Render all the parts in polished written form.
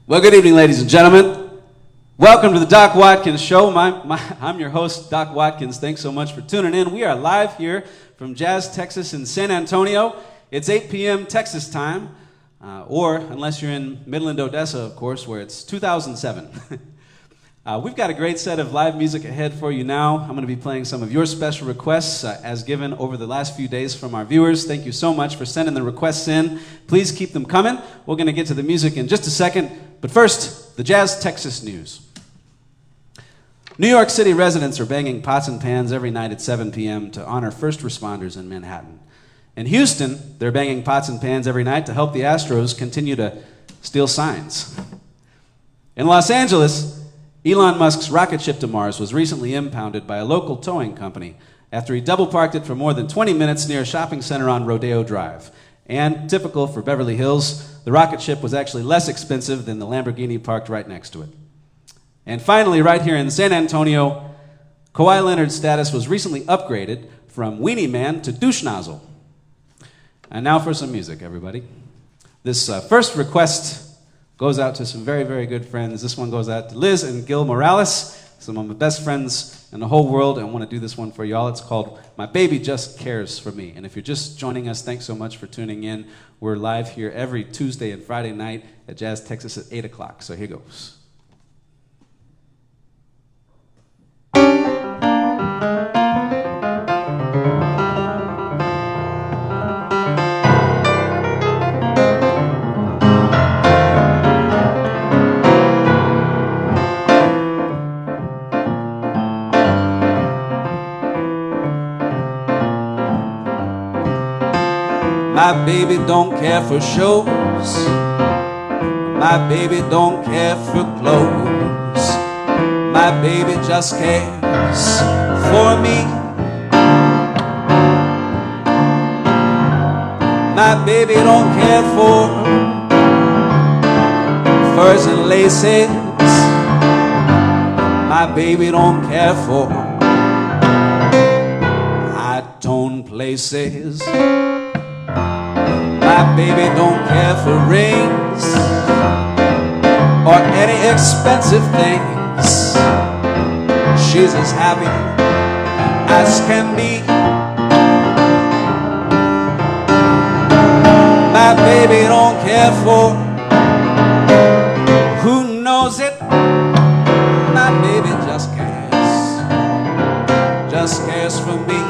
Well, good evening, ladies and gentlemen. Welcome to the Doc Watkins Show. I'm your host, Doc Watkins. Thanks so much for tuning in. We are live here from Jazz, Texas in San Antonio. It's 8 p.m. Texas time, or unless you're in Midland, Odessa, of course, where it's 2007. We've got a great set of live music ahead for you now. I'm going to be playing some of your special requests as given over the last few days from our viewers. Thank you so much for sending the requests in. Please keep them coming. We're going to get to the music in just a second. But first, the Jazz Texas news. New York City residents are banging pots and pans every night at 7 p.m. to honor first responders in Manhattan. In Houston, they're banging pots and pans every night to help the Astros continue to steal signs. In Los Angeles, Elon Musk's rocket ship to Mars was recently impounded by a local towing company after he double-parked it for more than 20 minutes near a shopping center on Rodeo Drive. And, typical for Beverly Hills, the rocket ship was actually less expensive than the Lamborghini parked right next to it. And finally, right here in San Antonio, Kawhi Leonard's status was recently upgraded from Weenie Man to Douche Nozzle. And now for some music, everybody. This first request goes out to some very, very good friends. This one goes out to Liz and Gil Morales, some of my best friends in the whole world. I want to do this one for y'all. It's called My Baby Just Cares for Me. And if you're just joining us, thanks so much for tuning in. We're live here every Tuesday and Friday night at Jazz Texas at 8 o'clock. So here goes. My baby don't care for shows. My baby don't care for clothes. My baby just cares for me. My baby don't care for furs and laces. My baby don't care for high-tone places. My baby don't care for rings or any expensive things. She's as happy as can be. My baby don't care for who knows it. My baby just cares for me.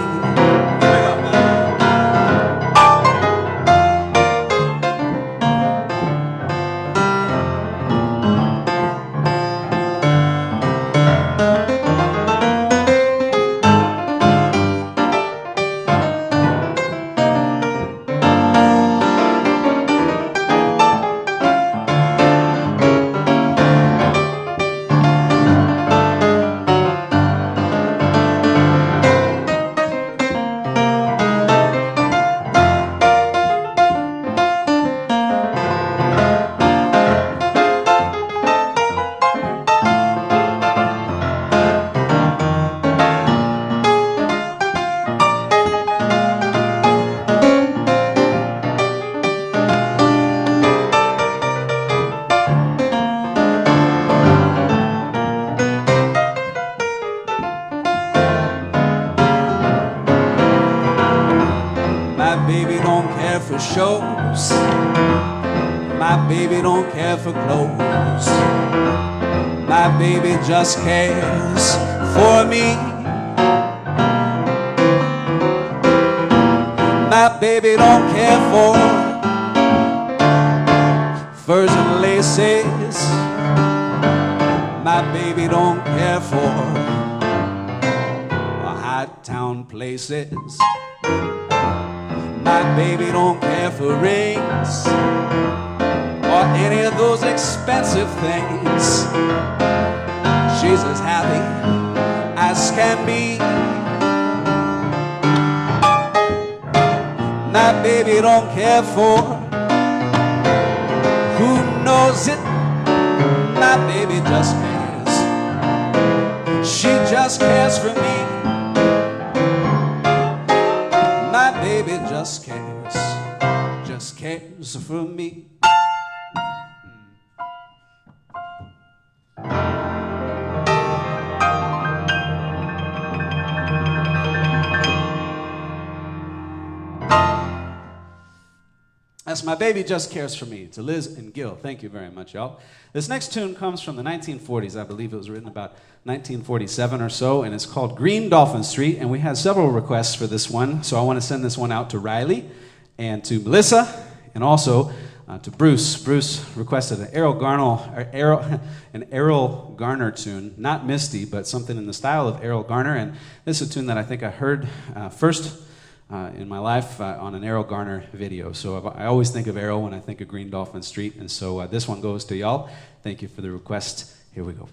Shows. My baby don't care for clothes. My baby just cares for me. My baby don't care for furs and laces. My baby don't care for high-town places. My baby don't care for rings or any of those expensive things. She's as happy as can be. My baby don't care for who knows it. My baby just cares. She just cares for me. My baby just cares for me. request, My Baby Just Cares for Me, to Liz and Gil. Thank you very much, y'all. This next tune comes from the 1940s. I believe it was written about 1947 or so, and it's called Green Dolphin Street, and we had several requests for this one, so I want to send this one out to Riley and to Melissa, and also to Bruce. Bruce requested an Errol Garner tune, not Misty, but something in the style of Errol Garner, and this is a tune that I think I heard first in my life on an Errol Garner video. So I always think of Errol when I think of Green Dolphin Street, and so this one goes to y'all. Thank you for the request. Here we go.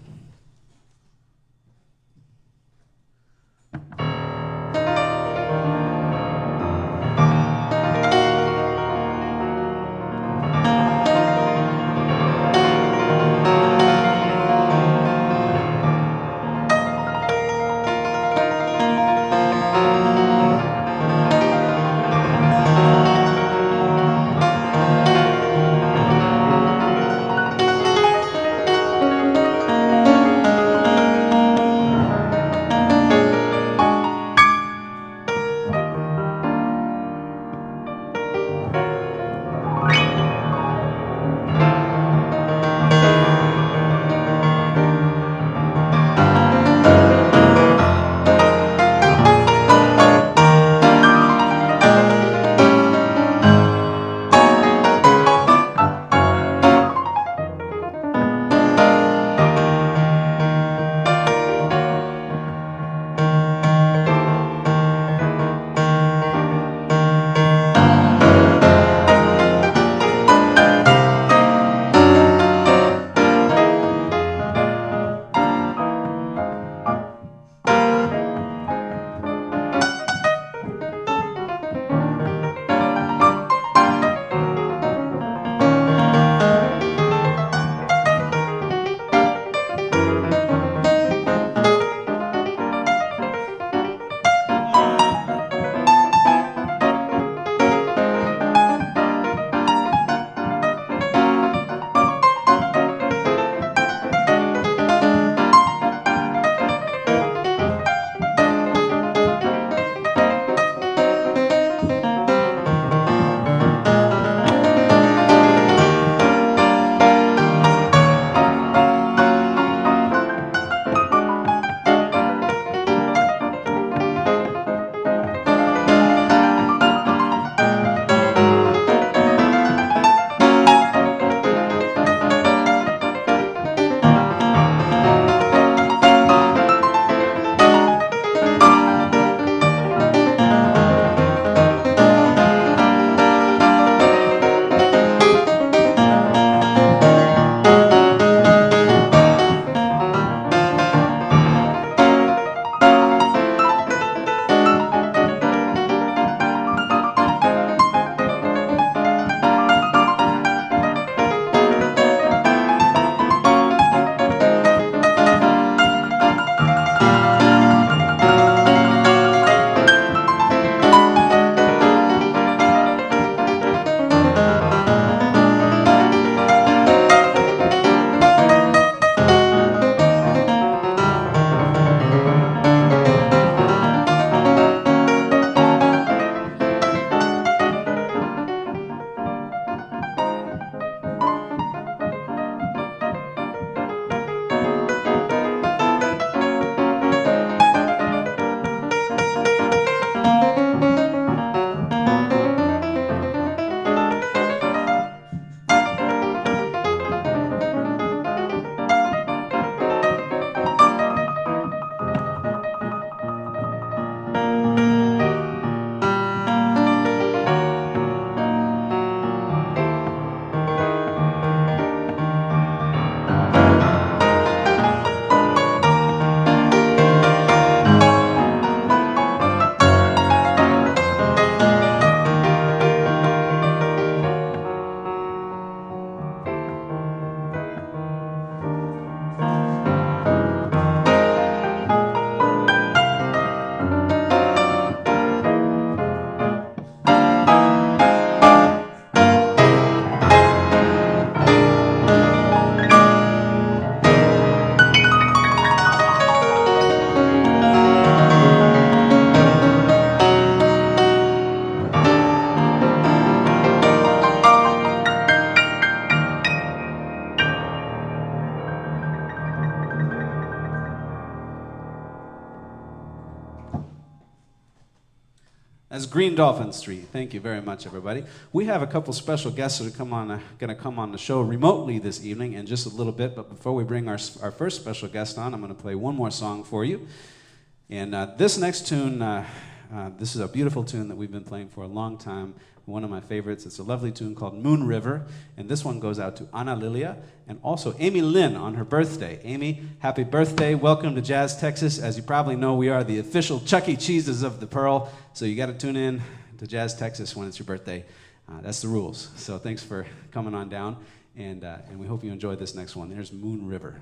That's Green Dolphin Street. Thank you very much, everybody. We have a couple special guests that are going to come on the show remotely this evening in just a little bit. But before we bring our first special guest on, I'm going to play one more song for you. And this next tune, this is a beautiful tune that we've been playing for a long time. One of my favorites. It's a lovely tune called Moon River. And this one goes out to Ana Lilia and also Amy Lynn on her birthday. Amy, happy birthday. Welcome to Jazz Texas. As you probably know, we are the official Chuck E. Cheeses of the Pearl. So you got to tune in to Jazz Texas when it's your birthday. That's the rules. So thanks for coming on down. And we hope you enjoy this next one. There's Moon River.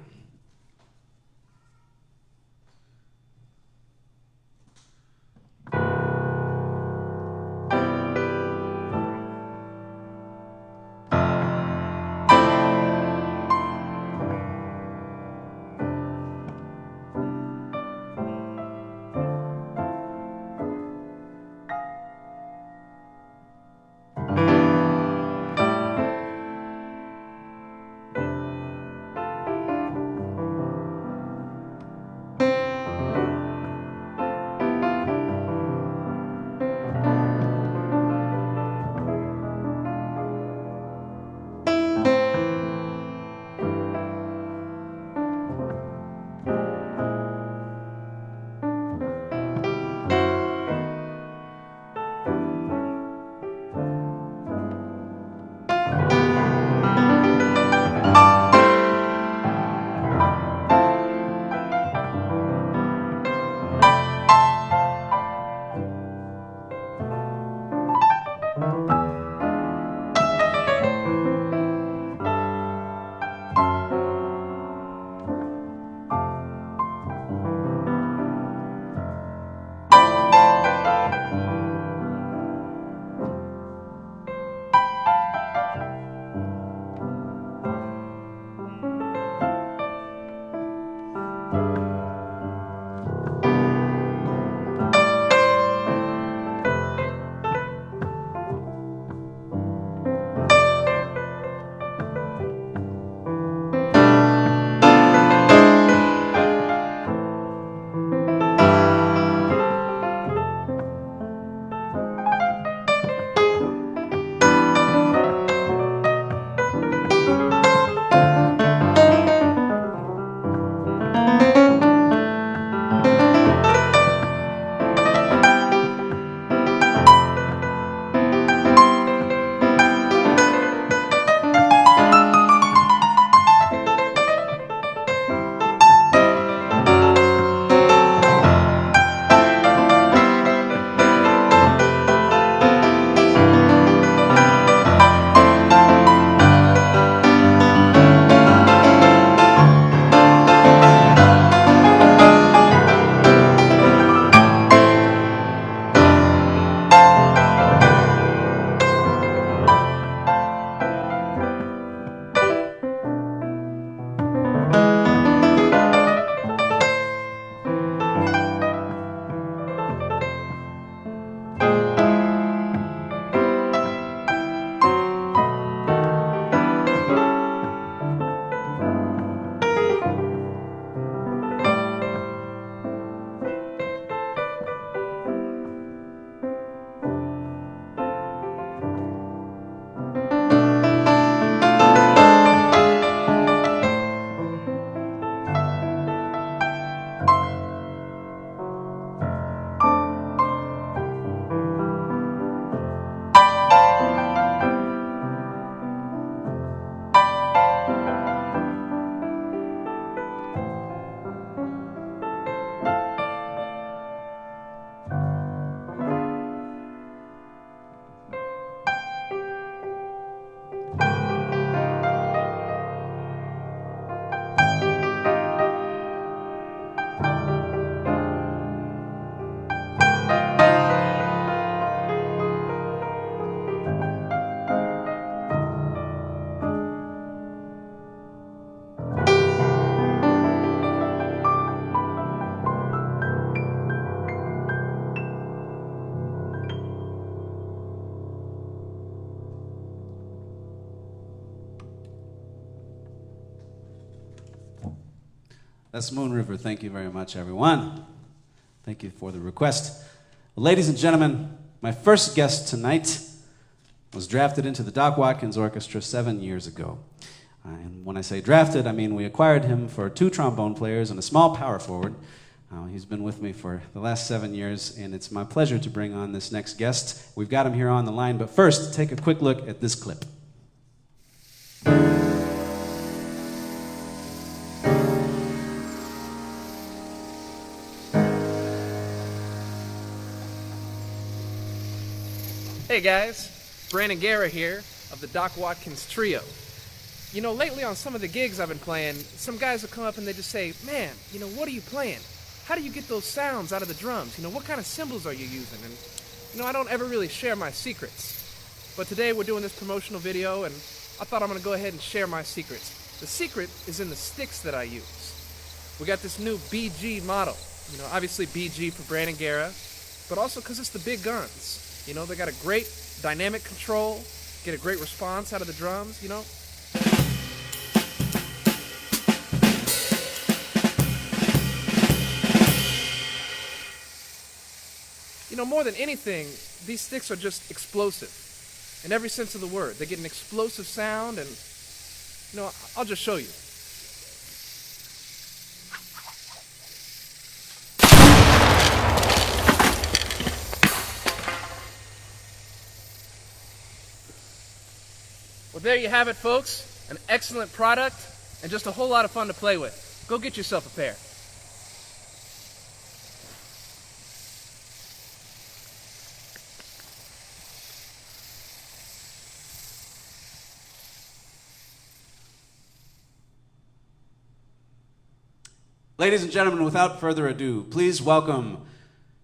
That's Moon River. Thank you very much, everyone. Thank you for the request. Ladies and gentlemen, My first guest tonight was drafted into the Doc Watkins Orchestra 7 years ago. And when I say drafted, I mean we acquired him for 2 trombone players and a small power forward. He's been with me for the last 7 years, and it's my pleasure to bring on this next guest. We've got him here on the line, but first, take a quick look at this clip. Hey guys, Brandon Guerra here of the Doc Watkins Trio. You know, lately on some of the gigs I've been playing, some guys will come up and they just say, man, you know, what are you playing? How do you get those sounds out of the drums? You know, what kind of cymbals are you using? And, you know, I don't ever really share my secrets. But today we're doing this promotional video and I thought I'm going to go ahead and share my secrets. The secret is in the sticks that I use. We got this new BG model. You know, obviously BG for Brandon Guerra, but also because it's the big guns. You know, they got a great dynamic control, get a great response out of the drums, you know. You know, more than anything, these sticks are just explosive. In every sense of the word. They get an explosive sound and, you know, I'll just show you. Well, there you have it, folks. An excellent product and just a whole lot of fun to play with. Go get yourself a pair. Ladies and gentlemen, without further ado, please welcome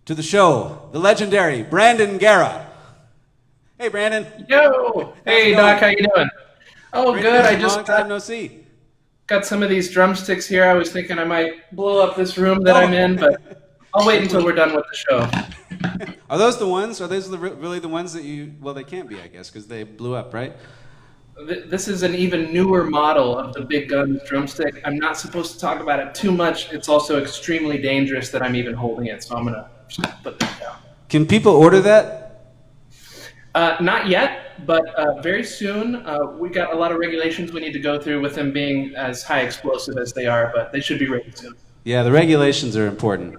to the show the legendary Brandon Guerra. Hey, Brandon. Yo! Hey, Doc, how you doing? Oh, Great good. I long just time no see. got some of these drumsticks here. I was thinking I might blow up this room that I'm in, but I'll wait until we're done with the show. Are those the ones? Are those really the ones that you... Well, they can't be, I guess, because they blew up, right? This is an even newer model of the Big Guns drumstick. I'm not supposed to talk about it too much. It's also extremely dangerous that I'm even holding it, so I'm going to just put that down. Can people order that? Not yet, but very soon. We got a lot of regulations we need to go through with them being as high explosive as they are, but they should be ready soon. Yeah, the regulations are important.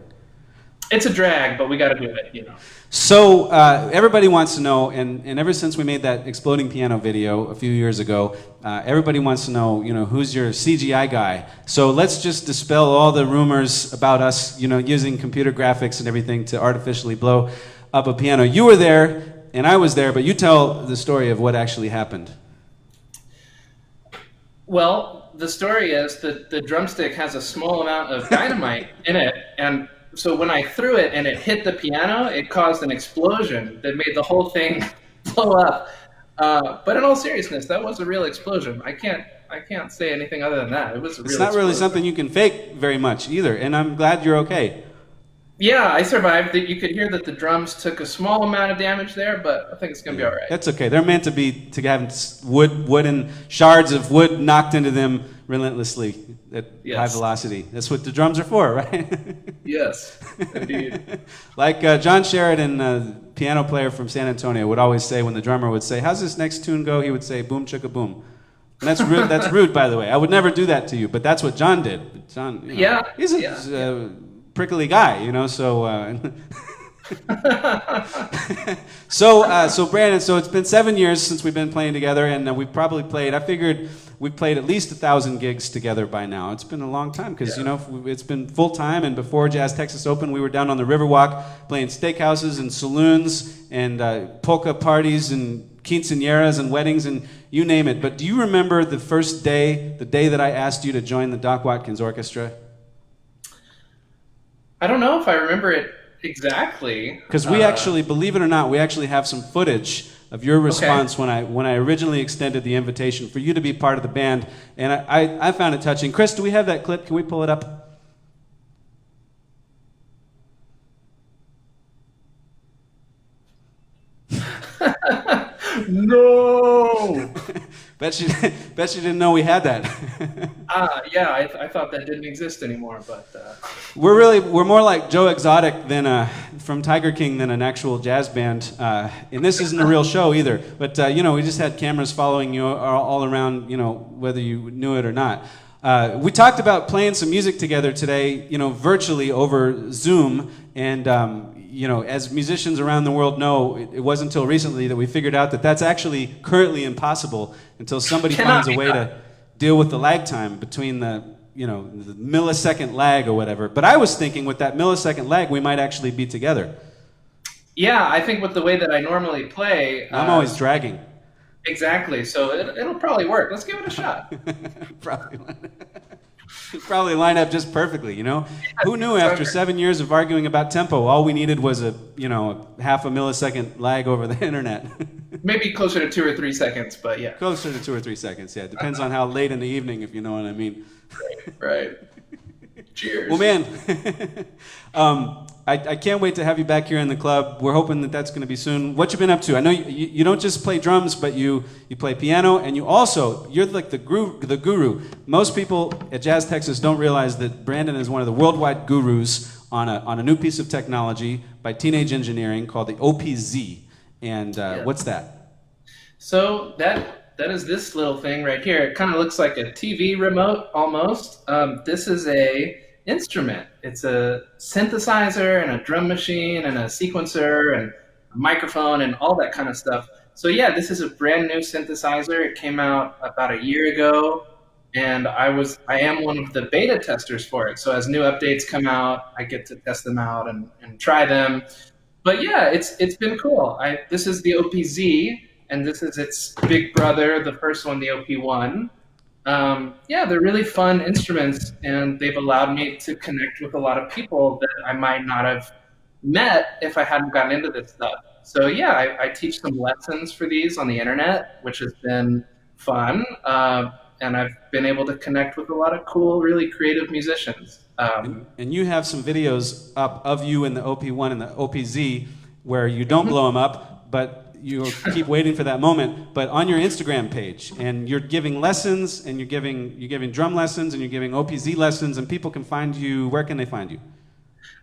It's a drag, but we got to do it, you know. So everybody wants to know, and ever since we made that exploding piano video a few years ago, everybody wants to know, you know, who's your CGI guy. So let's just dispel all the rumors about us, you know, using computer graphics and everything to artificially blow up a piano. You were there, and I was there, but you tell the story of what actually happened. Well, the story is that the drumstick has a small amount of dynamite in it, and so when I threw it and it hit the piano, it caused an explosion that made the whole thing blow up. But in all seriousness, that was a real explosion. I can't say anything other than that. It was a real It's not really explosion. something you can fake very much either, and I'm glad you're okay. Yeah, I survived. You could hear that the drums took a small amount of damage there, but I think it's going to be all right. That's okay. They're meant to have wooden shards of wood knocked into them relentlessly at high velocity. That's what the drums are for, right? Yes, indeed. Like John Sheridan, piano player from San Antonio, would always say when the drummer would say, "How's this next tune go?" He would say, "Boom chicka boom." And that's rude. That's rude, by the way. I would never do that to you, but that's what John did. But John, you know, he's a prickly guy, you know. So, so Brandon. So it's been 7 years since we've been playing together, and we've probably played. I figured we've played at least 1,000 gigs together by now. It's been a long time because you know it's been full time. And before Jazz Texas Open, we were down on the Riverwalk playing steakhouses and saloons and polka parties and quinceañeras and weddings and you name it. But do you remember the first day, the day that I asked you to join the Doc Watkins Orchestra? I don't know if I remember it exactly. Because we actually, believe it or not, we actually have some footage of your response when I originally extended the invitation for you to be part of the band, and I found it touching. Chris, do we have that clip? Can we pull it up? No! bet you didn't know we had that. Yeah, I thought that didn't exist anymore, but We're more like Joe Exotic than from Tiger King than an actual jazz band. And this isn't a real show either. But we just had cameras following you all around, whether you knew it or not. We talked about playing some music together today, virtually over Zoom. And as musicians around the world know, it wasn't until recently that we figured out that that's actually currently impossible until somebody finds a way to deal with the lag time between the millisecond lag or whatever. But I was thinking with that millisecond lag, we might actually be together. Yeah, I think with the way that I normally play, I'm always dragging. Exactly. So it'll probably work. Let's give it a shot. Probably line up just perfectly. Who knew after 7 years of arguing about tempo, all we needed was a half a millisecond lag over the internet. Maybe closer to 2 or 3 seconds, but yeah. Closer to 2 or 3 seconds, yeah. It depends on how late in the evening, if you know what I mean. Right. Cheers. Well, man, I can't wait to have you back here in the club. We're hoping that that's going to be soon. What you been up to? I know you don't just play drums, but you play piano, and you're like the guru. Most people at Jazz Texas don't realize that Brandon is one of the worldwide gurus on a new piece of technology by Teenage Engineering called the OPZ. And what's that? So that is this little thing right here. It kind of looks like a TV remote almost. This is a instrument. It's a synthesizer and a drum machine and a sequencer and a microphone and all that kind of stuff. So yeah, this is a brand new synthesizer. It came out about a year ago, and I am one of the beta testers for it. So as new updates come out, I get to test them out and try them. But yeah, it's been cool. This is the OPZ, and this is its big brother, the first one, the OP1. They're really fun instruments, and they've allowed me to connect with a lot of people that I might not have met if I hadn't gotten into this stuff. So yeah, I teach some lessons for these on the internet, which has been fun, and I've been able to connect with a lot of cool, really creative musicians. And you have some videos up of you in the OP1 and the OPZ where you don't blow them up, but you keep waiting for that moment. But on your Instagram page, and you're giving lessons, and you're giving drum lessons, and you're giving OPZ lessons, and people can find you. Where can they find you?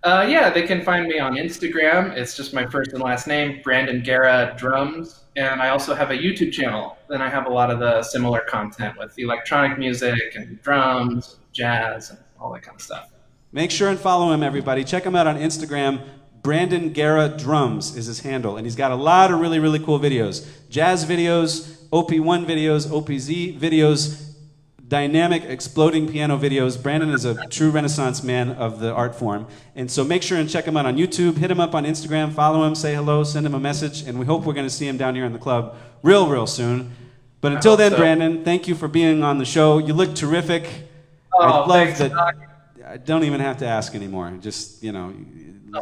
They can find me on Instagram. It's just my first and last name, Brandon Guerra Drums. And I also have a YouTube channel. Then I have a lot of the similar content with electronic music and drums, jazz, and all that kind of stuff. Make sure and follow him, everybody. Check him out on Instagram. Brandon Guerra Drums is his handle. And he's got a lot of really, really cool videos. Jazz videos, OP1 videos, OPZ videos, dynamic, exploding piano videos. Brandon is a true renaissance man of the art form. And so make sure and check him out on YouTube. Hit him up on Instagram. Follow him. Say hello. Send him a message. And we hope we're going to see him down here in the club real soon. But until then, Brandon, thank you for being on the show. You look terrific. I love that. I don't even have to ask anymore. Just,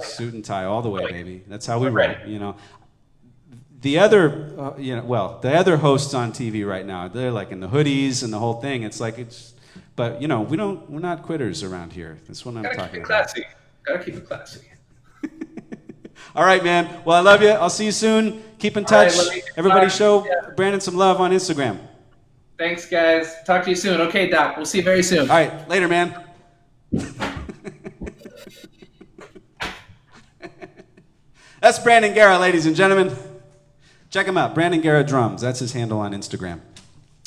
suit and tie all the way, baby. That's how we roll, The other, the other hosts on TV right now, they're like in the hoodies and the whole thing. But we're not quitters around here. That's what I'm talking about. Gotta keep it classy. All right, man. Well, I love you. I'll see you soon. Keep in touch. Everybody show Brandon some love on Instagram. Thanks, guys. Talk to you soon. Okay, Doc. We'll see you very soon. All right. Later, man. That's Brandon Guerra, ladies and gentlemen. Check him out, Brandon Guerra Drums. That's his handle on Instagram.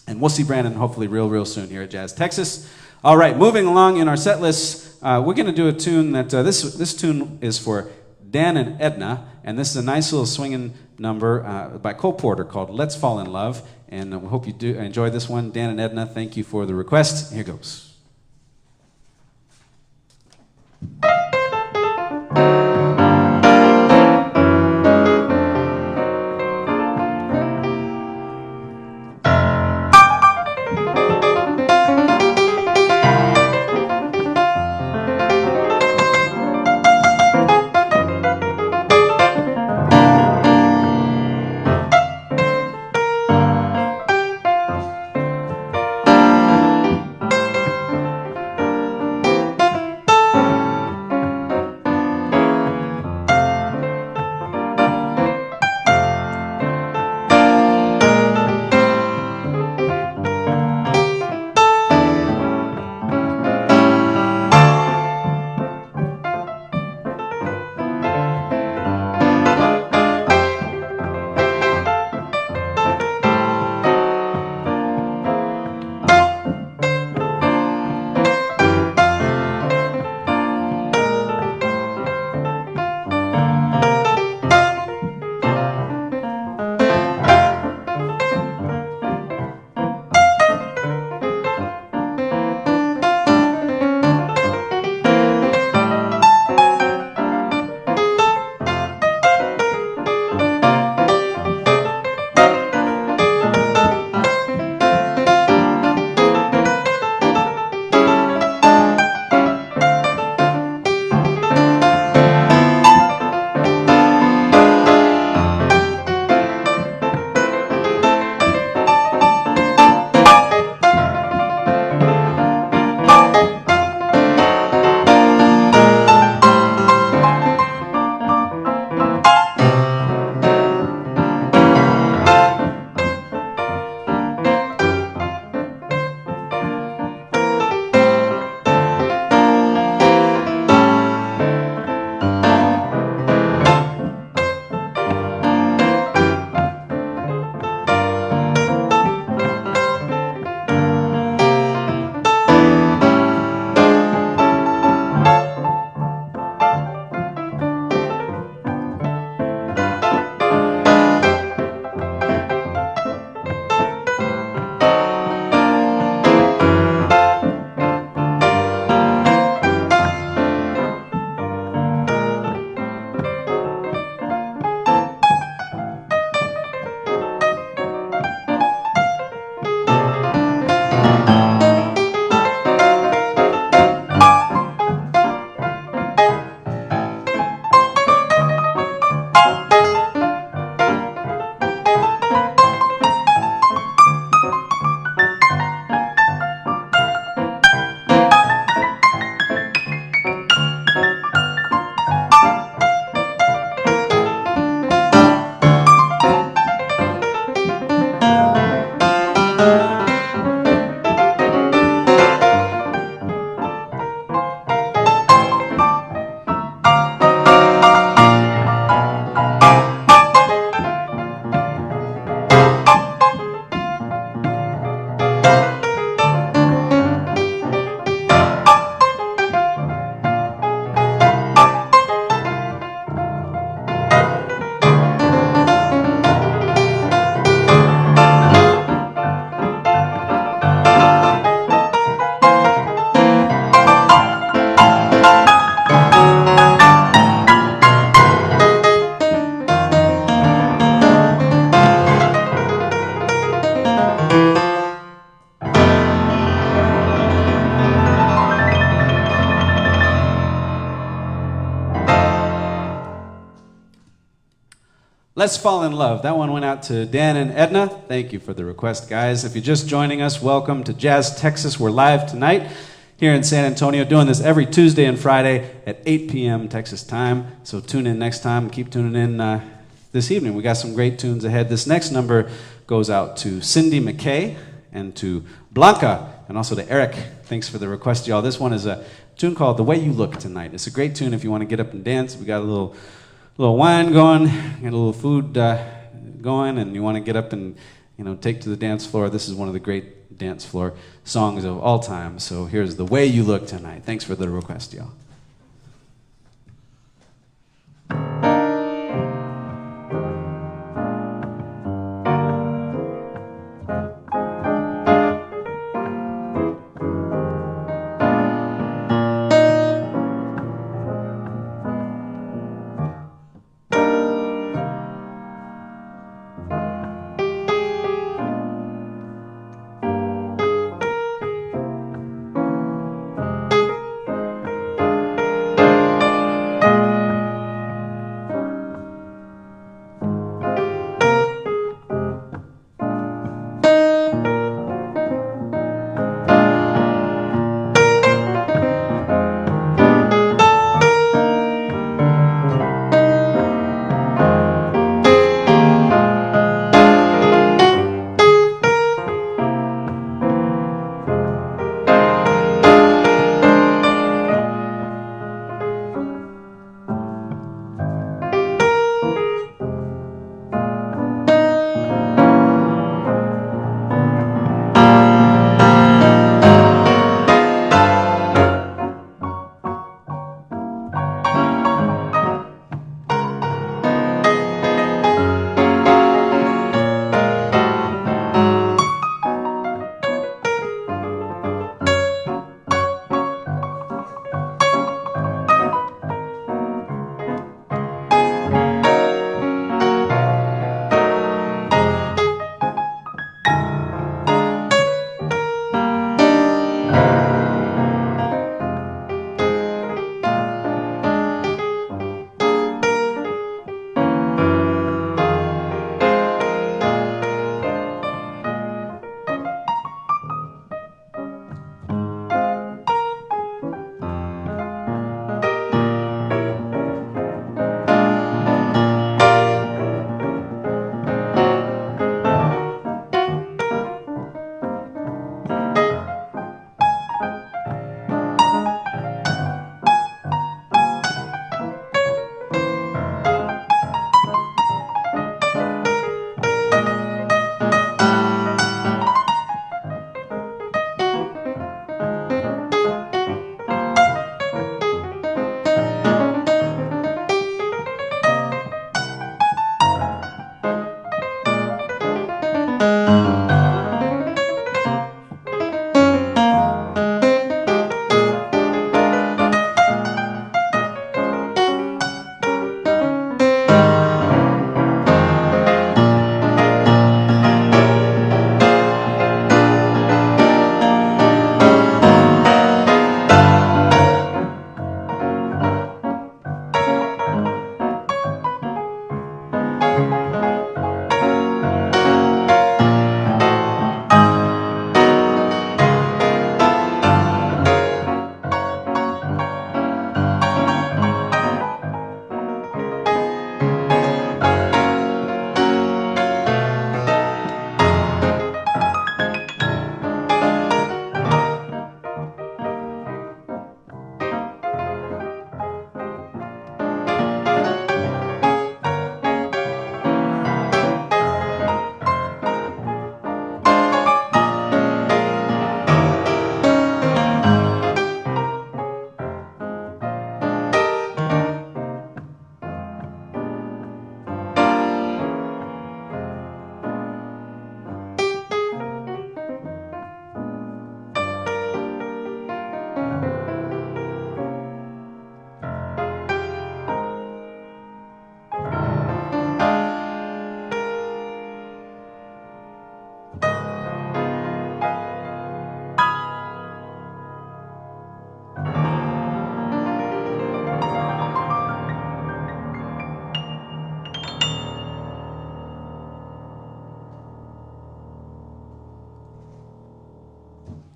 And we'll see Brandon hopefully real soon here at Jazz Texas. All right, moving along in our set list, we're going to do a tune that, this tune is for Dan and Edna, and this is a nice little swinging number by Cole Porter called Let's Fall in Love, and we hope you do enjoy this one. Dan and Edna, thank you for the request. Here goes. Let's Fall in Love. That one went out to Dan and Edna. Thank you for the request, guys. If you're just joining us, welcome to Jazz Texas. We're live tonight here in San Antonio, doing this every Tuesday and Friday at 8 p.m. Texas time. So tune in next time. Keep tuning in this evening. We got some great tunes ahead. This next number goes out to Cindy McKay and to Blanca and also to Eric. Thanks for the request, y'all. This one is a tune called The Way You Look Tonight. It's a great tune if you want to get up and dance. We got a little wine going, and a little food going, and you want to get up and take to the dance floor. This is one of the great dance floor songs of all time. So here's The Way You Look Tonight. Thanks for the request, y'all.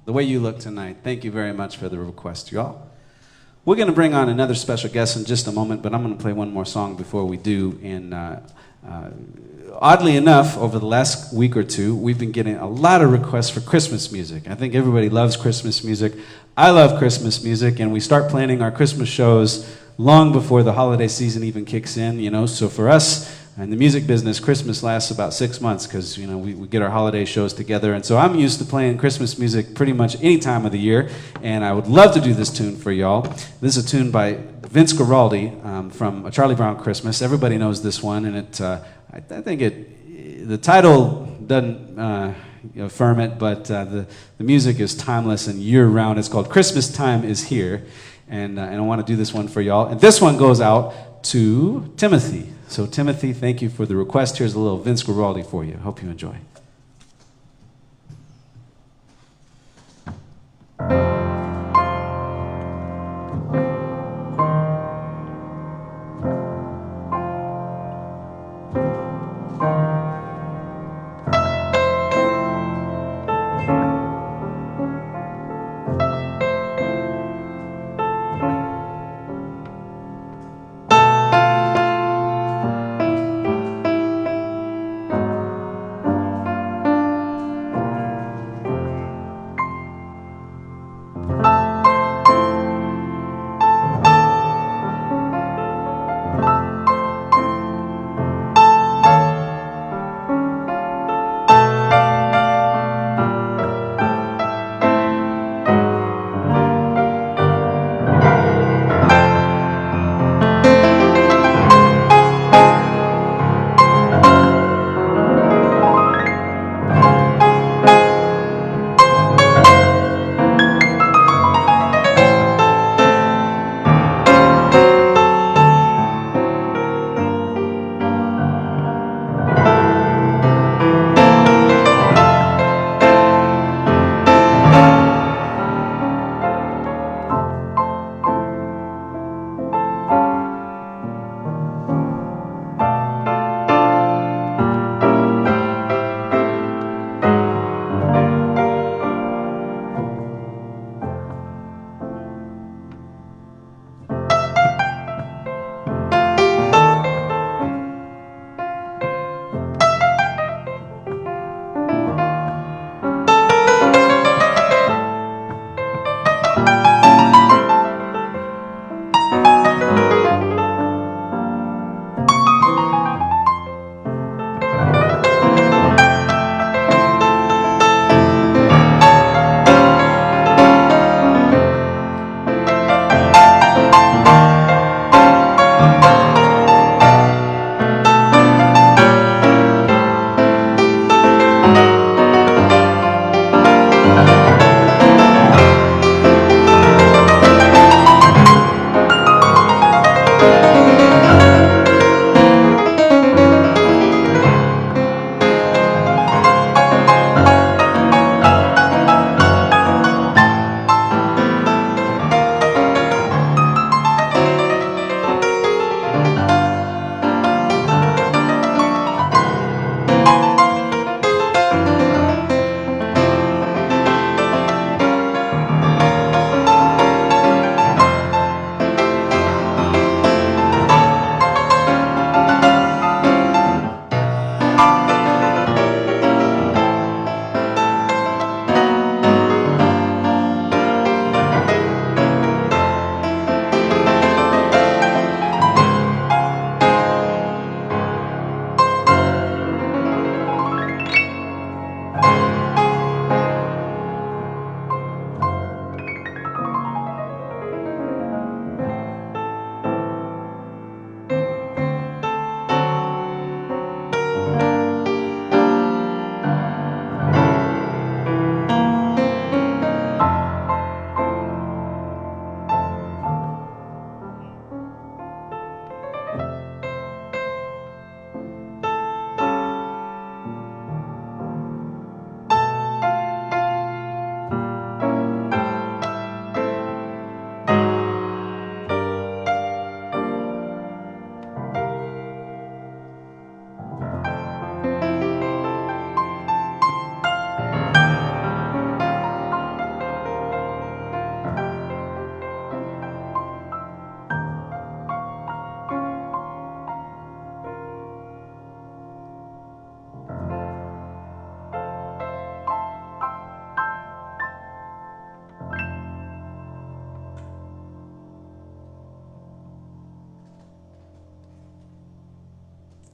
the way you look tonight. Thank you very much for the request, y'all. We're going to bring on another special guest in just a moment, but I'm going to play one more song before we do. And oddly enough, over the last week or two, we've been getting a lot of requests for Christmas music. I think everybody loves Christmas music. I love Christmas music, and we start planning our Christmas shows long before the holiday season even kicks in, you know. So for us, in the music business, Christmas lasts about 6 months because, you know, we get our holiday shows together. And so I'm used to playing Christmas music pretty much any time of the year. And I would love to do this tune for y'all. This is a tune by Vince Guaraldi from A Charlie Brown Christmas. Everybody knows this one. And I think the title doesn't affirm it, but the music is timeless and year-round. It's called Christmas Time Is Here. And I want to do this one for y'all. And this one goes out to Timothy. So Timothy, thank you for the request. Here's a little Vince Guaraldi for you. Hope you enjoy.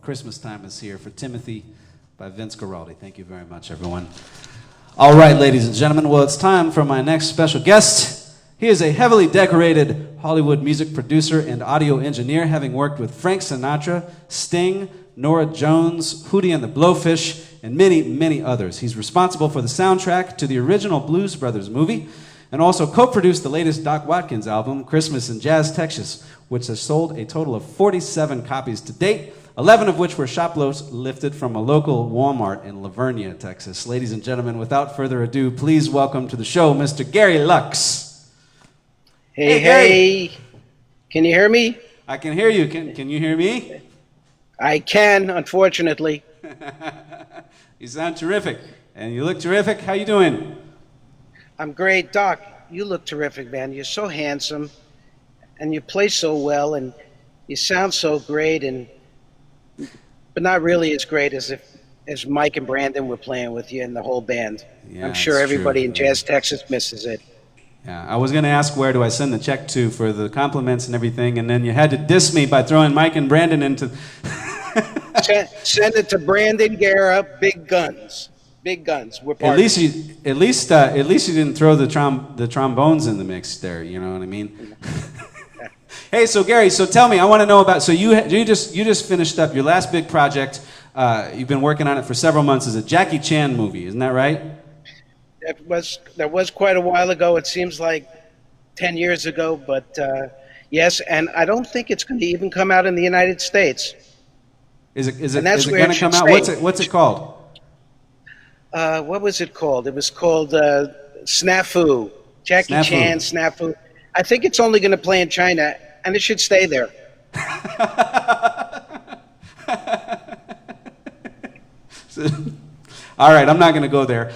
Christmas Time is Here for Timothy by Vince Guaraldi. Thank you very much, everyone. All right, ladies and gentlemen, well, it's time for my next special guest. He is a heavily decorated Hollywood music producer and audio engineer, having worked with Frank Sinatra, Sting, Norah Jones, Hootie and the Blowfish, and many, many others. He's responsible for the soundtrack to the original Blues Brothers movie, and also co-produced the latest Doc Watkins album, Christmas in Jazz, Texas, which has sold a total of 47 copies to date, 11 of which were shoplifted from a local Walmart in Lavernia, Texas. Ladies and gentlemen, without further ado, please welcome to the show Mr. Gary Lux. Hey, Gary. Can you hear me? I can hear you. Can you hear me? I can, unfortunately. You sound terrific, and you look terrific. How you doing? I'm great. Doc, you look terrific, man. You're so handsome, and you play so well, and you sound so great, but not really as great as Mike and Brandon were playing with you and the whole band. Yeah, I'm sure it's everybody true. in Jazz Texas misses it. Yeah, I was going to ask where do I send the check to for the compliments and everything, and then you had to diss me by throwing Mike and Brandon into... Send it to Brandon Guerra, Big Guns. Big Guns. We're At partners. least you didn't throw the trombones in the mix there. You know what I mean? Hey, so Gary, so tell me, I want to know about. So you just finished up your last big project. You've been working on it for several months. Is a Jackie Chan movie, isn't that right? That was quite a while ago. It seems like 10 years ago, but yes, and I don't think it's going to even come out in the United States. Is it And that's where going it to come should out? stay. What's it called? What was it called? It was called Snafu. Jackie Snafu. Chan, Snafu. I think it's only going to play in China, and it should stay there. All right, I'm not going to go there.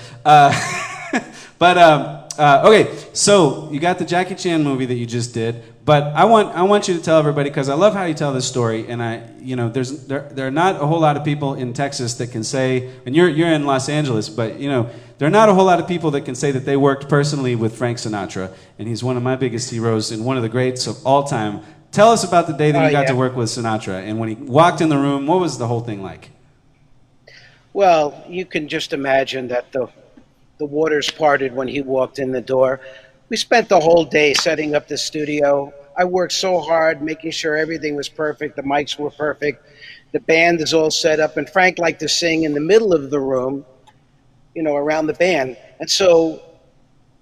Okay, so you got the Jackie Chan movie that you just did, but I want you to tell everybody, because I love how you tell this story, and there are not a whole lot of people in Texas that can say, and you're in Los Angeles, but there are not a whole lot of people that can say that they worked personally with Frank Sinatra, and he's one of my biggest heroes and one of the greats of all time. Tell us about the day that you got to work with Sinatra, and when he walked in the room, what was the whole thing like? Well, you can just imagine that the waters parted when he walked in the door. We spent the whole day setting up the studio. I worked so hard making sure everything was perfect. The mics were perfect. The band is all set up. And Frank liked to sing in the middle of the room, around the band. And so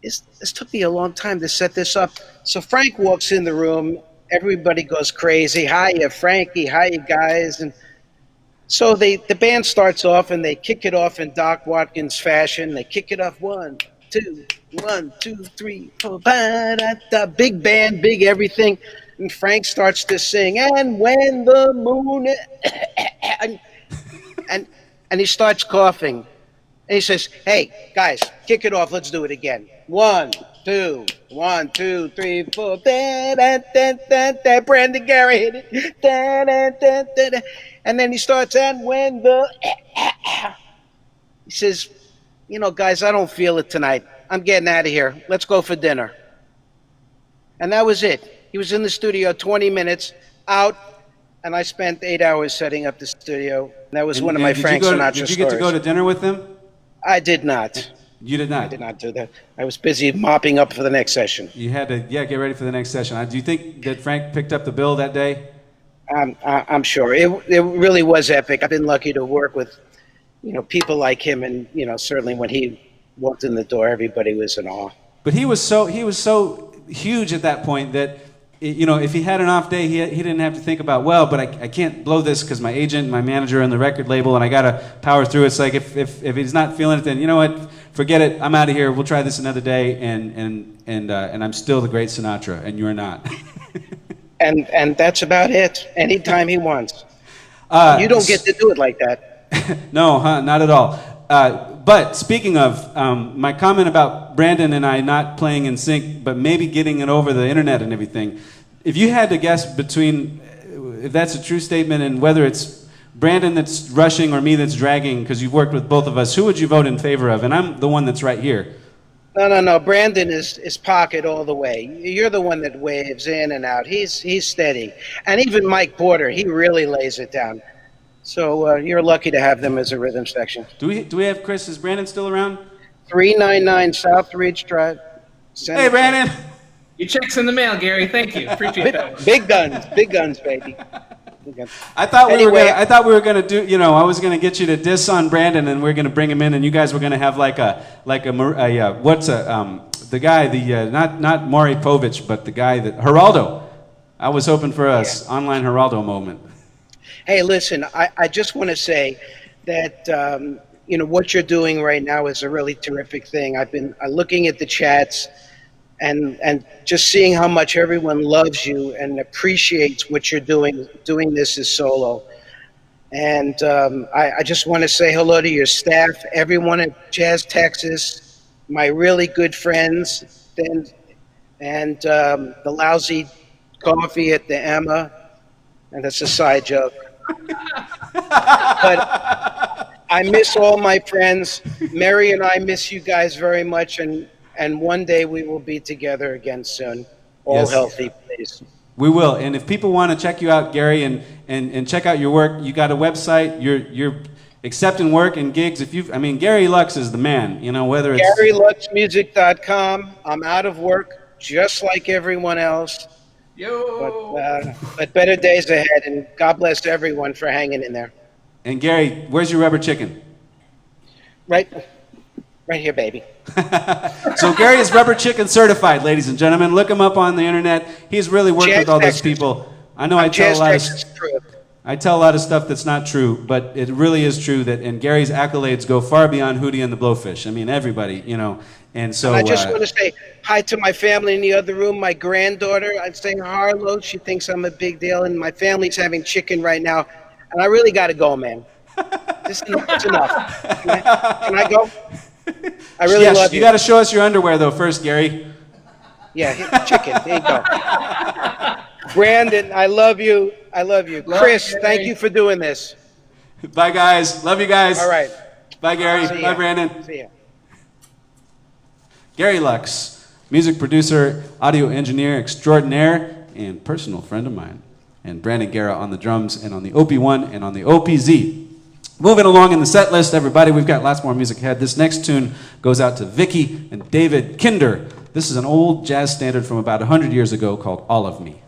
this took me a long time to set this up. So Frank walks in the room. Everybody goes crazy. Hiya, Frankie. Hiya, guys. And so the band starts off, and they kick it off in Doc Watkins fashion. They kick it off 1, 2, 1, 2, 3, 4, ba-da-da. Big band, big everything. And Frank starts to sing, and when the moon... and he starts coughing. And he says, hey, guys, kick it off. Let's do it again. 1, 2, 1, 2, 3, 4. Da-da-da-da-da. Brandon Gary hit it. Da-da-da-da-da. And then he starts, and when the... He says, guys, I don't feel it tonight. I'm getting out of here. Let's go for dinner. And that was it. He was in the studio 20 minutes, out, and I spent 8 hours setting up the studio. That was one of my Frank Sinatra stories. Did you get to go to dinner with him? I did not. You did not? I did not do that. I was busy mopping up for the next session. You had to, get ready for the next session. Do you think that Frank picked up the bill that day? I'm sure. It really was epic. I've been lucky to work with, people like him, and certainly when he walked in the door, everybody was in awe. But he was so huge at that point that if he had an off day, he didn't have to think about, well, but I can't blow this because my agent, my manager, and the record label, and I gotta power through. It's like if he's not feeling it, then you know what, forget it. I'm out of here. We'll try this another day, and I'm still the great Sinatra, and you're not. And that's about it. Anytime he wants. You don't get to do it like that. No, not at all. But speaking of, my comment about Brandon and I not playing in sync, but maybe getting it over the internet and everything, if you had to guess between, if that's a true statement, and whether it's Brandon that's rushing or me that's dragging, because you've worked with both of us, who would you vote in favor of? And I'm the one that's right here. No. Brandon is pocket all the way. You're the one that waves in and out. He's steady. And even Mike Porter, he really lays it down. So you're lucky to have them as a rhythm section. Do we have Chris? Is Brandon still around? 399 South Ridge Drive. Hey, Brandon. Your check's in the mail, Gary. Thank you. Appreciate that. Big guns, baby. Big guns. I thought we were gonna do. You know, I was gonna get you to diss on Brandon, and we're gonna bring him in, and you guys were gonna have the guy, not Maury Povich, but the guy that Geraldo. I was hoping for a online Geraldo moment. Hey, listen, I just want to say that what you're doing right now is a really terrific thing. I've been looking at the chats and just seeing how much everyone loves you and appreciates what you're doing this as solo. And I just want to say hello to your staff, everyone at Jazz Texas, my really good friends, and the lousy coffee at the Emma, and that's a side joke. But I miss all my friends. Mary and I miss you guys very much, and one day we will be together again soon. All healthy, please. We will. And if people want to check you out, Gary, and check out your work, you got a website. You're accepting work and gigs. Gary Lux is the man. You know, whether it's GaryLuxMusic.com. I'm out of work, just like everyone else. Yo. But better days ahead, and God bless everyone for hanging in there. And Gary, where's your rubber chicken? Right here, baby. So Gary is rubber chicken certified, ladies and gentlemen. Look him up on the internet. He's really worked with all those people. I know I tell a lot of stuff that's not true, but it really is true and Gary's accolades go far beyond Hootie and the Blowfish. I mean, everybody, you know. And so I just want to say hi to my family in the other room. My granddaughter, I'm saying Harlow. She thinks I'm a big deal, and my family's having chicken right now. And I really got to go, man. It's enough. Can I go? I really love you. You got to show us your underwear, though, first, Gary. Yeah, chicken. There you go. Brandon, I love you. Chris, thank you for doing this. Bye, guys. Love you guys. All right. Bye, Gary. Bye, Brandon. See ya. Gary Lux, music producer, audio engineer extraordinaire, and personal friend of mine. And Brandon Guerra on the drums and on the OP1 and on the OPZ. Moving along in the set list, everybody, we've got lots more music ahead. This next tune goes out to Vicky and David Kinder. This is an old jazz standard from about 100 years ago called All of Me.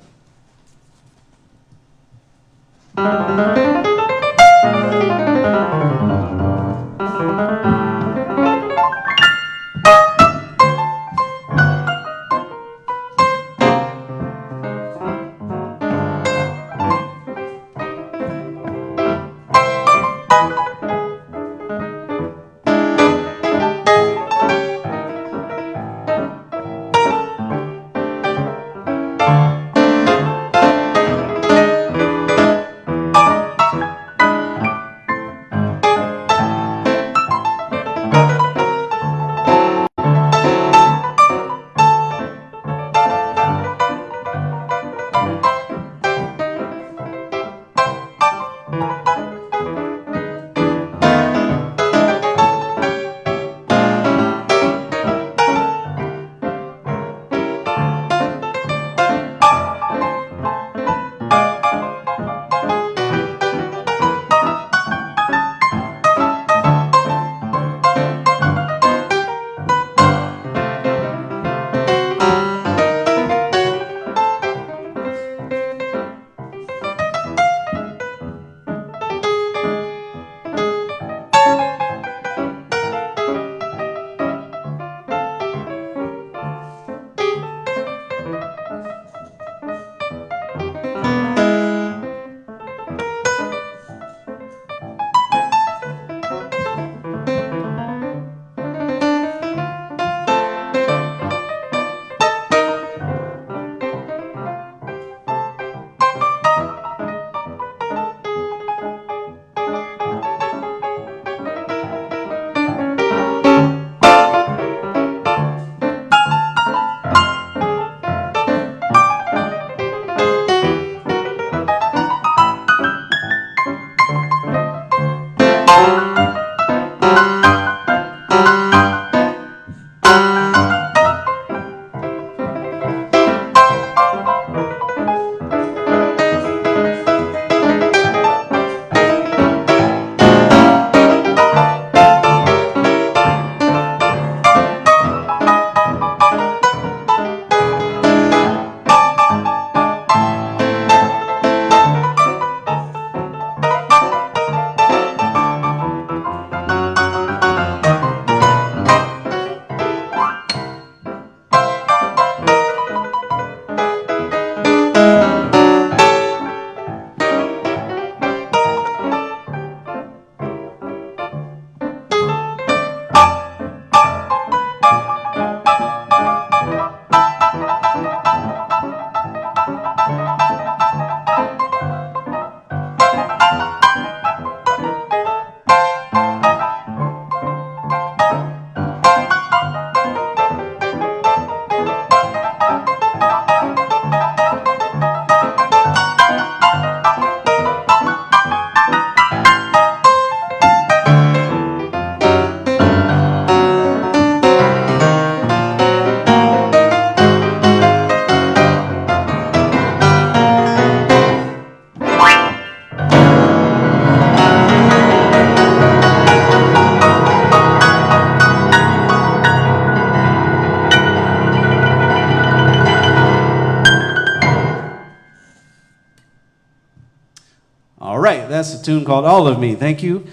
That's a tune called All of Me. Thank you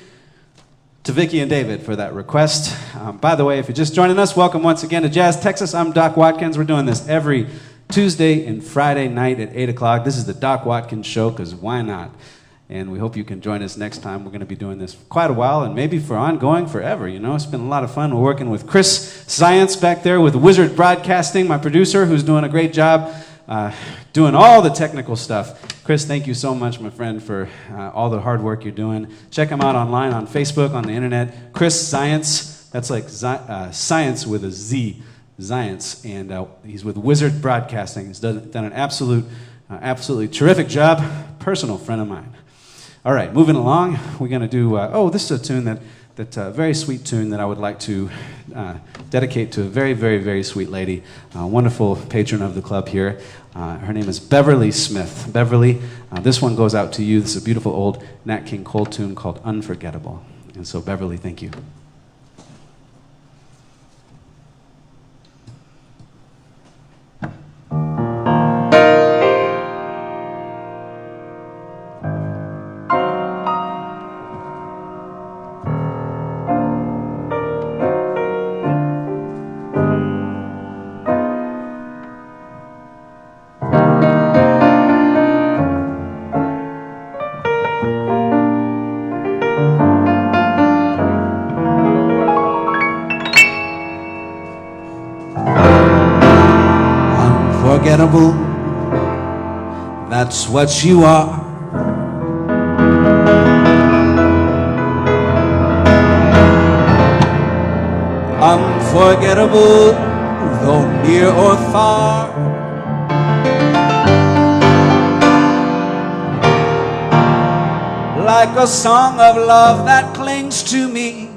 to Vicky and David for that request. By the way, if you're just joining us, welcome once again to Jazz Texas. I'm Doc Watkins. We're doing this every Tuesday and Friday night at 8 o'clock. This is the Doc Watkins Show, because why not? And we hope you can join us next time. We're going to be doing this for quite a while, and maybe for ongoing forever. You know, it's been a lot of fun. We're working with Chris Science back there with Wizard Broadcasting, my producer, who's doing a great job doing all the technical stuff. Chris, thank you so much, my friend, for all the hard work you're doing. Check him out online on Facebook, on the internet. Chris Science, that's like science with a Z, Science, and he's with Wizard Broadcasting. He's done an absolutely terrific job. Personal friend of mine. All right, moving along, we're going to do, this is a tune very sweet tune that I would like to dedicate to a very, very, very sweet lady, a wonderful patron of the club here. Her name is Beverly Smith. Beverly, this one goes out to you. This is a beautiful old Nat King Cole tune called Unforgettable. And so, Beverly, thank you. Unforgettable, that's what you are. Unforgettable, though near or far. Like a song of love that clings to me,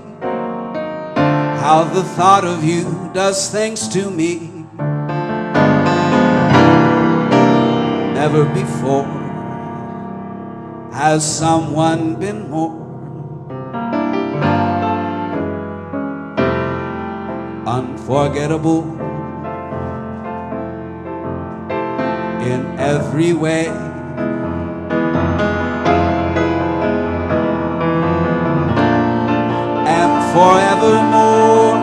how the thought of you does things to me. Never before has someone been more unforgettable in every way. And forevermore,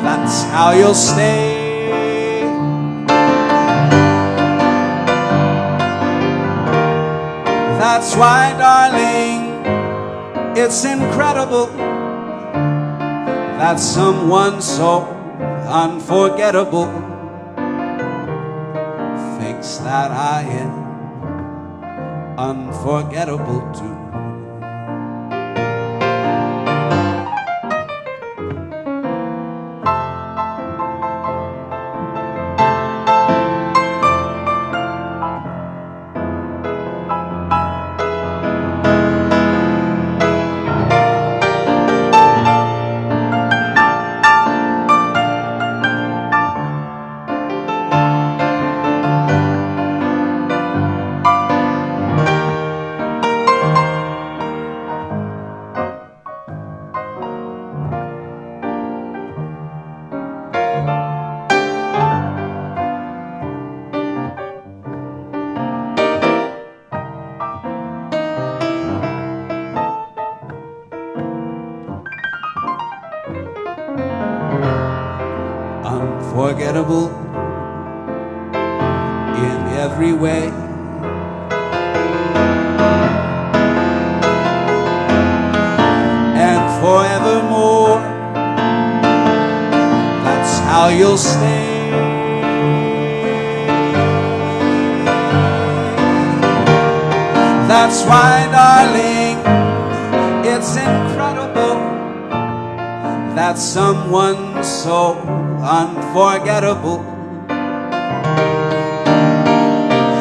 that's how you'll stay. That's why, darling, it's incredible that someone so unforgettable thinks that I am unforgettable too. Unforgettable in every way. And forevermore, that's how you'll stay. That's why, darling, it's incredible that someone so unforgettable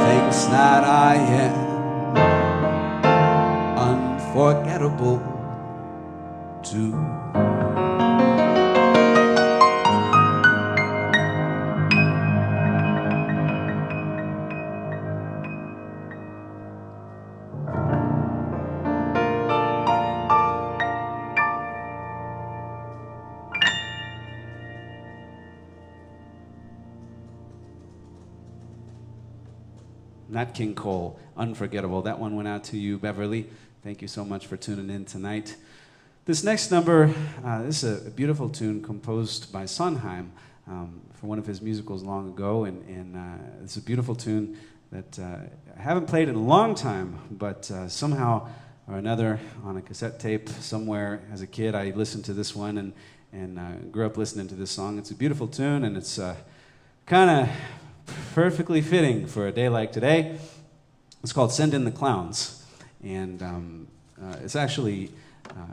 thinks that I am unforgettable too. Nat King Cole, Unforgettable. That one went out to you, Beverly. Thank you so much for tuning in tonight. This next number, this is a beautiful tune composed by Sondheim for one of his musicals long ago, and it's a beautiful tune that I haven't played in a long time, but somehow or another on a cassette tape somewhere as a kid, I listened to this one and grew up listening to this song. It's a beautiful tune, and it's kind of perfectly fitting for a day like today. It's called "Send in the Clowns," and it's actually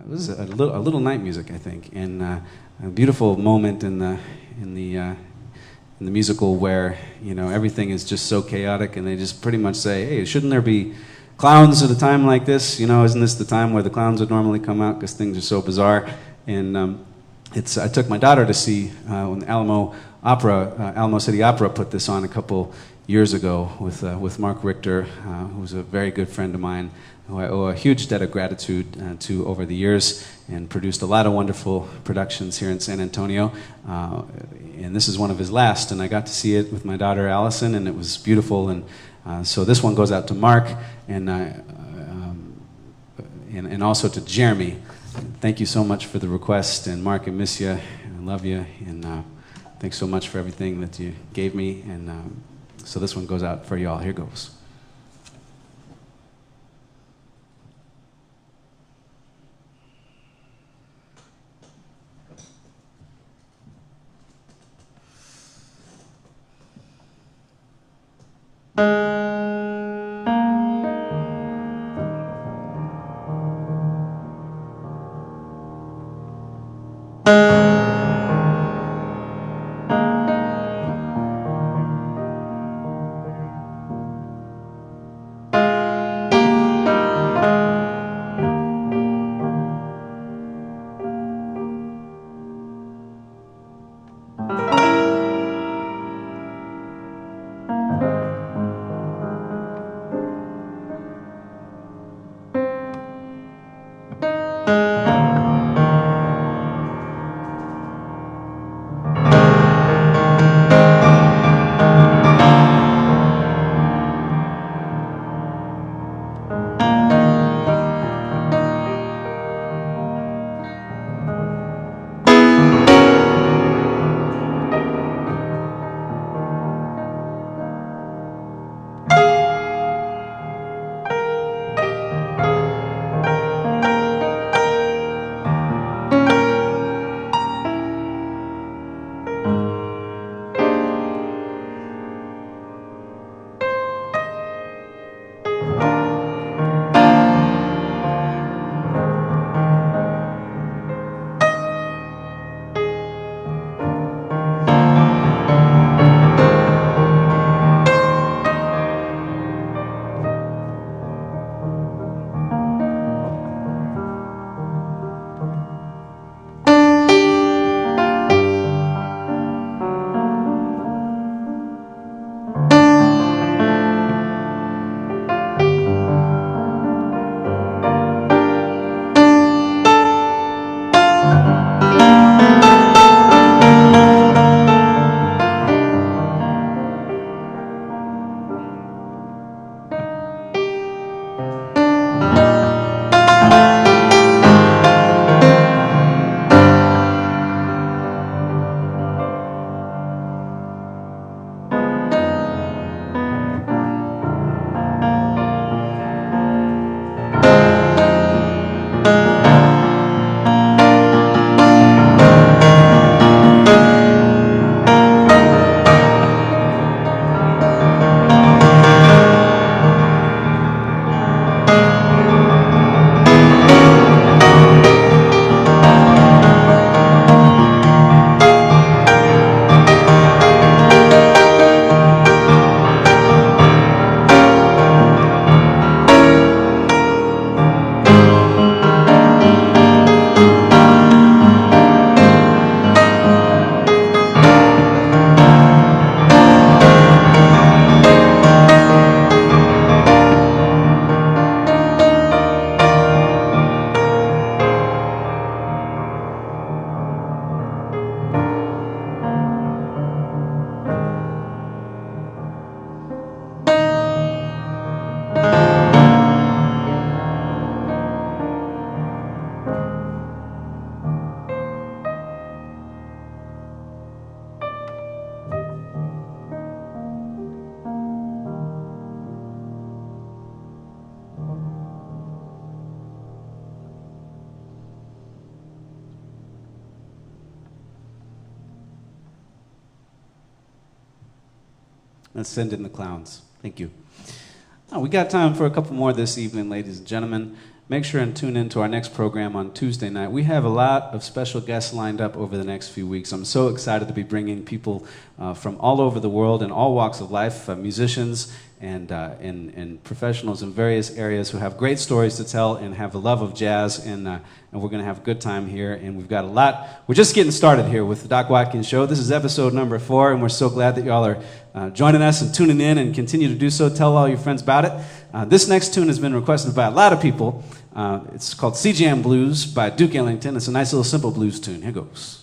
it was a little night music, I think, and a beautiful moment in the musical where everything is just so chaotic, and they just pretty much say, "Hey, shouldn't there be clowns at a time like this? Isn't this the time where the clowns would normally come out because things are so bizarre?" And I took my daughter to see when the Alamo City Opera put this on a couple years ago with Mark Richter, who's a very good friend of mine, who I owe a huge debt of gratitude to over the years, and produced a lot of wonderful productions here in San Antonio. And this is one of his last, and I got to see it with my daughter Allison, and it was beautiful. And so this one goes out to Mark and also to Jeremy. Thank you so much for the request, and Mark, I miss you, I love you, and thanks so much for everything that you gave me. And so this one goes out for y'all. Here goes. Let's send in the clowns. Thank you. Oh, we got time for a couple more this evening, ladies and gentlemen. Make sure and tune in to our next program on Tuesday night. We have a lot of special guests lined up over the next few weeks. I'm so excited to be bringing people from all over the world in all walks of life, musicians and professionals in various areas who have great stories to tell and have a love of jazz, and we're going to have a good time here, and we've got a lot. We're just getting started here with the Doc Watkins Show. This is episode number 4, and we're so glad that y'all are joining us and tuning in, and continue to do so. Tell all your friends about it. This next tune has been requested by a lot of people. It's called Sea Jam Blues by Duke Ellington. It's a nice little simple blues tune. Here goes.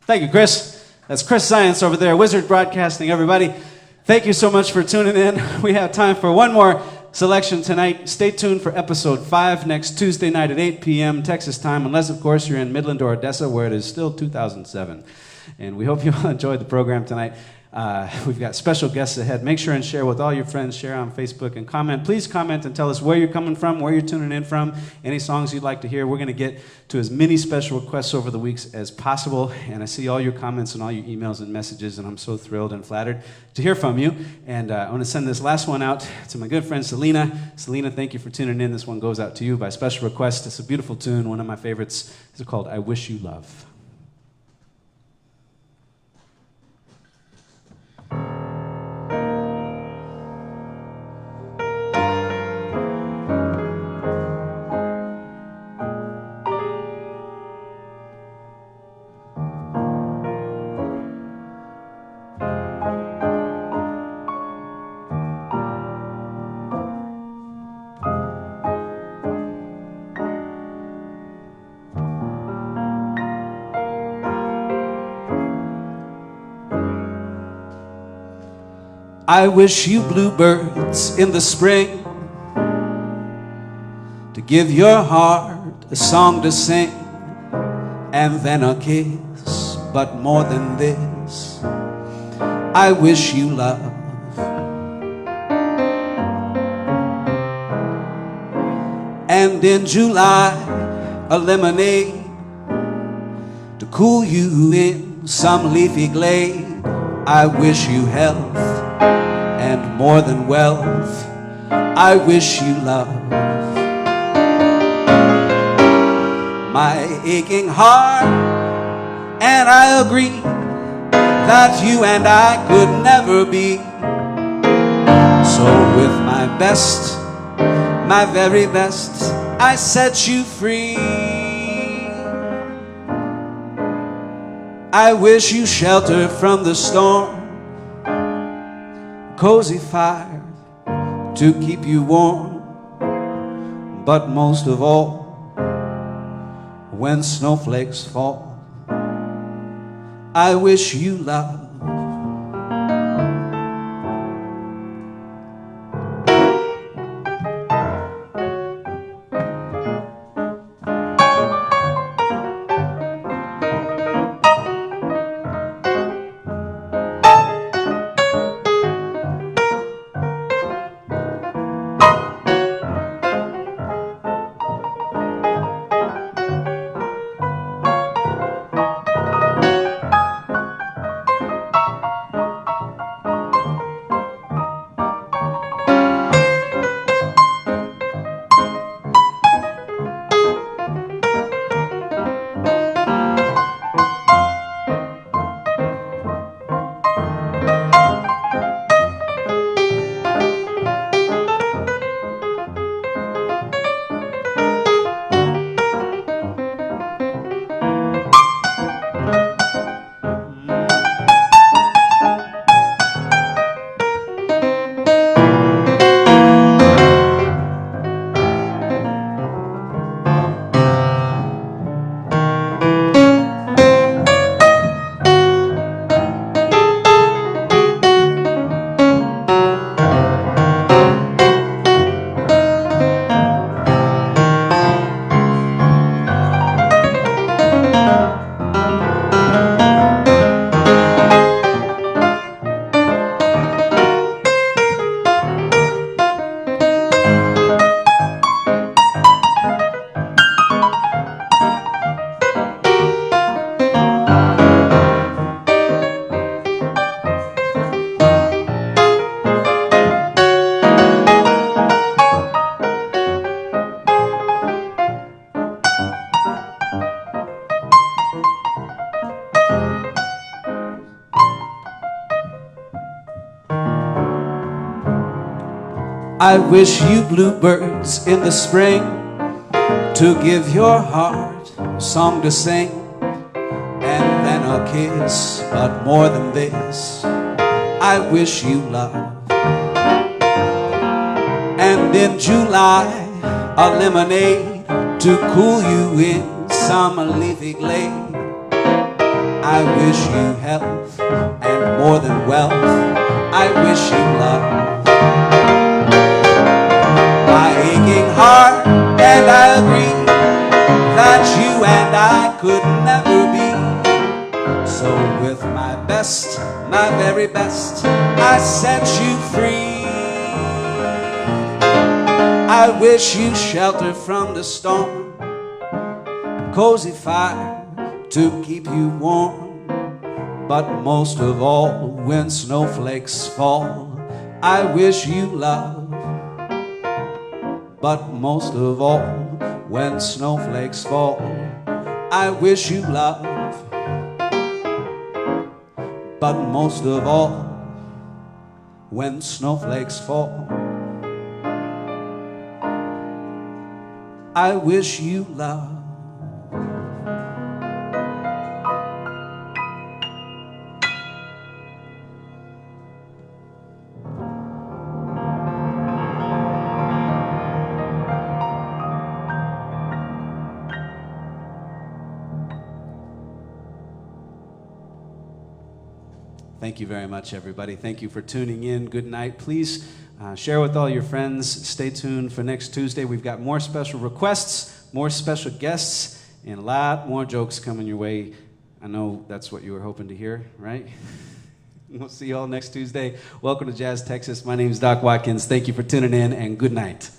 Thank you, Chris. That's Chris Science over there, Wizard Broadcasting, everybody. Thank you so much for tuning in. We have time for one more selection tonight. Stay tuned for episode 5 next Tuesday night at 8 p.m. Texas time, unless, of course, you're in Midland or Odessa, where it is still 2007. And we hope you all enjoyed the program tonight. We've got special guests ahead. Make sure and share with all your friends. Share on Facebook and comment. Please comment and tell us where you're coming from, where you're tuning in from, any songs you'd like to hear. We're going to get to as many special requests over the weeks as possible. And I see all your comments and all your emails and messages, and I'm so thrilled and flattered to hear from you. And I want to send this last one out to my good friend Selena. Selena, thank you for tuning in. This one goes out to you by special request. It's a beautiful tune, one of my favorites. It's called I Wish You Love. I wish you bluebirds in the spring to give your heart a song to sing, and then a kiss, but more than this, I wish you love. And in July, a lemonade to cool you in some leafy glade. I wish you health and more than wealth, I wish you love. My aching heart and I agree that you and I could never be. So with my best, my very best, I set you free. I wish you shelter from the storm, cozy fire to keep you warm, but most of all, when snowflakes fall, I wish you love. I wish you bluebirds in the spring to give your heart a song to sing, and then a kiss, but more than this, I wish you love. And in July, a lemonade to cool you in some leafy glade. I wish you health and more than wealth. I wish you love. My aching heart, and I agree that you and I could never be. So with my best, my very best, I set you free. I wish you shelter from the storm, cozy fire to keep you warm. But most of all, when snowflakes fall, I wish you love. But most of all, when snowflakes fall, I wish you love. But most of all, when snowflakes fall, I wish you love. Thank you very much, everybody. Thank you for tuning in. Good night. Please share with all your friends. Stay tuned for next Tuesday. We've got more special requests, more special guests, and a lot more jokes coming your way. I know that's what you were hoping to hear, right? We'll see you all next Tuesday. Welcome to Jazz Texas. My name is Doc Watkins. Thank you for tuning in, and good night.